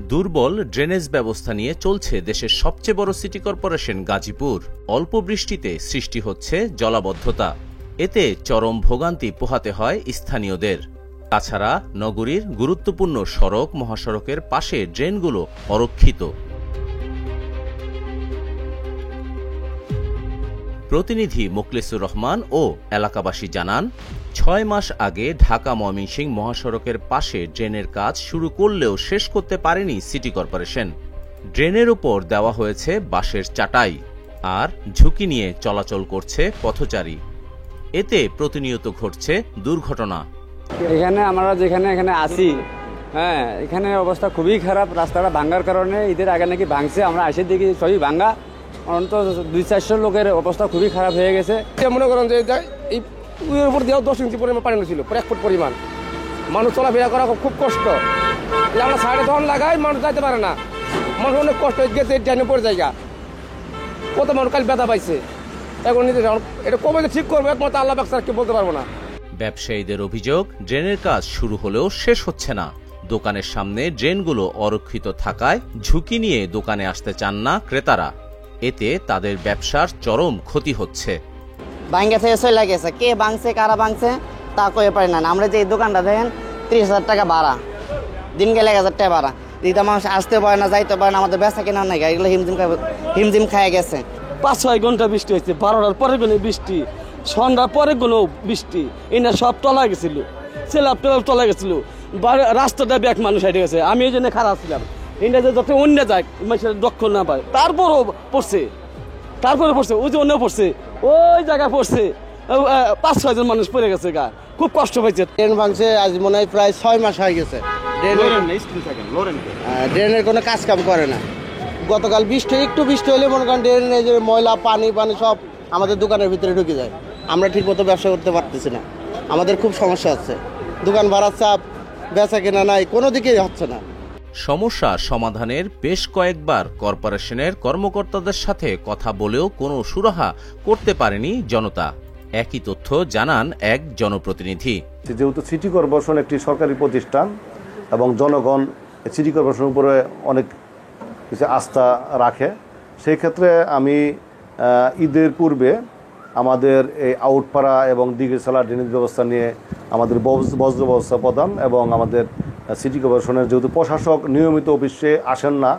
দুর্বল ড্রেনেজ ব্যবস্থা নিয়ে চলছে দেশের সবচেয়ে বড় সিটি কর্পোরেশন গাজীপুর। অল্প বৃষ্টিতে সৃষ্টি হচ্ছে জলাবদ্ধতা, এতে চরম ভোগান্তি পোহাতে হয় স্থানীয়দের। তাছাড়া নগরীর গুরুত্বপূর্ণ সড়ক মহাসড়কের পাশে ড্রেনগুলো অরক্ষিত। প্রতিনিধি মোখলেসুর রহমান ও এলাকাবাসী জানান, ৬ মাস আগে ঢাকা ময়মনসিংহ মহাসড়কের পাশে ড্রেনের কাজ শুরু করলেও শেষ করতে পারেনি সিটি কর্পোরেশন। ড্রেনের উপর দেওয়া হয়েছে বাঁশের চাটাই, আর ঝুঁকি নিয়ে চলাচল করছে পথচারী। এতে প্রতিনিয়ত ঘটছে দুর্ঘটনা। এখানে আমরা যেখানে আসি, এখানে অবস্থা খুবই খারাপ। রাস্তাটা ভাঙ্গার কারণে ঈদের আগে নাকি ভাঙছে, আমরা আসে দেখি সবই ভাঙ্গা। অন্তত 200-400 লোকের অবস্থা খুবই খারাপ হয়ে গেছে। মনে করেন যে এই উপর দিয়েও 10 ইঞ্চি পরিমাণ পানি ছিল, 1 ফুট পরিমাণ। মানুষ চলাফেরা করা খুব কষ্ট। আমরা সাইডে তখন লাগাই, মানুষ যাইতে পারে না। মানুষ অনেক কষ্ট গেছে, ড্রেনে পড়ে জায়গা। কত মানুষ কাল ব্যথা পাইছে। এখন এটা কবে যে ঠিক করবে একমাত্র আল্লাহ পাক ছাড়া কেউ বলতে পারবো না। ব্যবসায়ীদের অভিযোগ, ড্রেনের কাজ শুরু হলেও শেষ হচ্ছে না। দোকানের সামনে ড্রেনগুলো অরক্ষিত থাকায় ঝুঁকি নিয়ে দোকানে আসতে চান না ক্রেতারা। এতে তাদের ব্যবসার চরম ক্ষতি হচ্ছে। ভাঙ্গা থেকে চলে গেছে, কে ভাঙছে কারা ভাঙছে তা কয়ে পারি না। আমরা যে এই দোকানটা দেখেন 30,000 টাকা ভাড়া, দিন গেলে 1,000 টাকা ভাড়া দিতে মানুষ আসতে পারে না, যাইতে পারে না। আমাদের বেচা কেনা নাই, এগুলো হিমজিম খায় গেছে। 5-6 ঘন্টা বৃষ্টি হয়েছে, 12টার পরে কোনো বৃষ্টি, সন্ধ্যার পরে কোনো বৃষ্টি। এনে সব তলা গেছিল, সেলাপ টেলাপ তলা গেছিল, রাস্তাটা ব্যাগ মানুষ হাইটে গেছে। আমি এই জন্য খারাপ ছিলাম, এটা যে যাতে অন্য যায় দক্ষ না পায়। তারপরে পড়ছে, ওই যে অন্য পড়ছে, ওই জায়গায় পড়ছে, 5-6 জন মানুষ পড়ে গেছে, গা খুব কষ্ট পাইছে। ট্রেন ভাঙছে আজ মনে হয় প্রায় 6 মাস হয়ে গেছে। ড্রেনের কোনো কাজ কাম করে না। গতকাল একটু বৃষ্টি হলে মনে করেন ড্রেনের যে ময়লা পানি সব আমাদের দোকানের ভিতরে ঢুকে যায়। আমরা ঠিক মতো ব্যবসা করতে পারতেছি না, আমাদের খুব সমস্যা হচ্ছে। দোকান ভাড়ার চাপ, বেচা কেনা নাই, কোনো দিকেই হচ্ছে না। সমস্যা সমাধানের বেশ কয়েকবার কর্পোরেশনের কর্মকর্তাদের সাথে কথা বলেও কোনো সুরাহা করতে পারেনি জনতা। একই তথ্য জানান এক জনপ্রতিনিধি। যেহেতু সিটি কর্পোরেশন একটি সরকারি প্রতিষ্ঠান এবং জনগণ সিটি কর্পোরেশনের উপরে অনেক কিছু আস্থা রাখে, সেই ক্ষেত্রে আমি ঈদের পূর্বে আমাদের এই আউটপাড়া এবং দিঘিরছালা ড্রেনেজ ব্যবস্থা নিয়ে আমাদের বজ্র ব্যবস্থা প্রদান এবং আমাদের সিটি কর্পোরেশনের যেহেতু প্রশাসক নিয়মিত অফিসে আসেন না,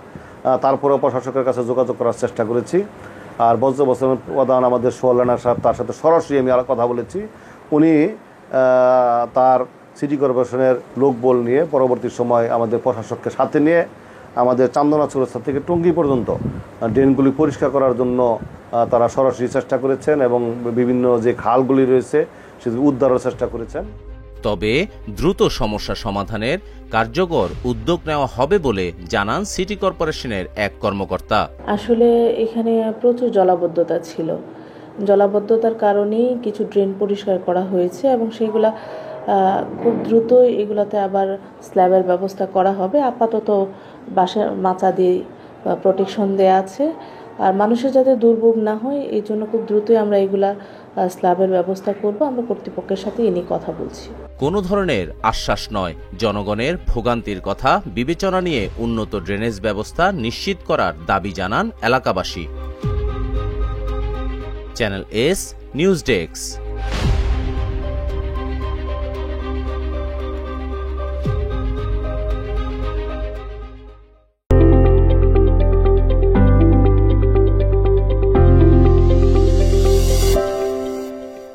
তারপরেও প্রশাসকের কাছে যোগাযোগ করার চেষ্টা করেছি। আর বজ্র ব্যবস্থা প্রদান আমাদের সোহালানা সাহেব, তার সাথে সরাসরি আমি কথা বলেছি। উনি তার সিটি কর্পোরেশনের লোকবল নিয়ে পরবর্তী সময় আমাদের প্রশাসককে সাথে নিয়ে আমাদের চান্দনা চৌরাস্তা থেকে টঙ্গী পর্যন্ত ড্রেনগুলি পরিষ্কার করার জন্য তারা সরাসরি চেষ্টা করেছেন এবং বিভিন্ন যে খালগুলি রয়েছে সেগুলি উদ্ধারের চেষ্টা করেছেন। তবে দ্রুত সমস্যা সমাধানের কার্যকর উদ্যোগ নেওয়া হবে বলে জানান সিটি কর্পোরেশনের এক কর্মকর্তা। আসলে এখানে প্রচুর জলাবদ্ধতা ছিল, জলাবদ্ধতার কারণেই কিছু ড্রেন পরিষ্কার করা হয়েছে এবং সেগুলা খুব দ্রুতই এগুলাতে আবার স্ল্যাবের ব্যবস্থা করা হবে। আপাতত বাসার মাচা দিয়ে প্রোটেকশন দেয়া আছে, আর মানুষের যাতে দুর্ভোগ না হয় এই জন্য খুব দ্রুতই আমরা এগুলা স্ল্যাবের ব্যবস্থা করব। আমরা কর্তৃপক্ষের সাথে এ নিয়ে কথা বলছি। কোনো ধরনের আশ্বাস নয়, জনগণের ভোগান্তির কথা বিবেচনা নিয়ে উন্নত ড্রেনেজ ব্যবস্থা নিশ্চিত করার দাবি জানান এলাকাবাসী। Channel S news desk.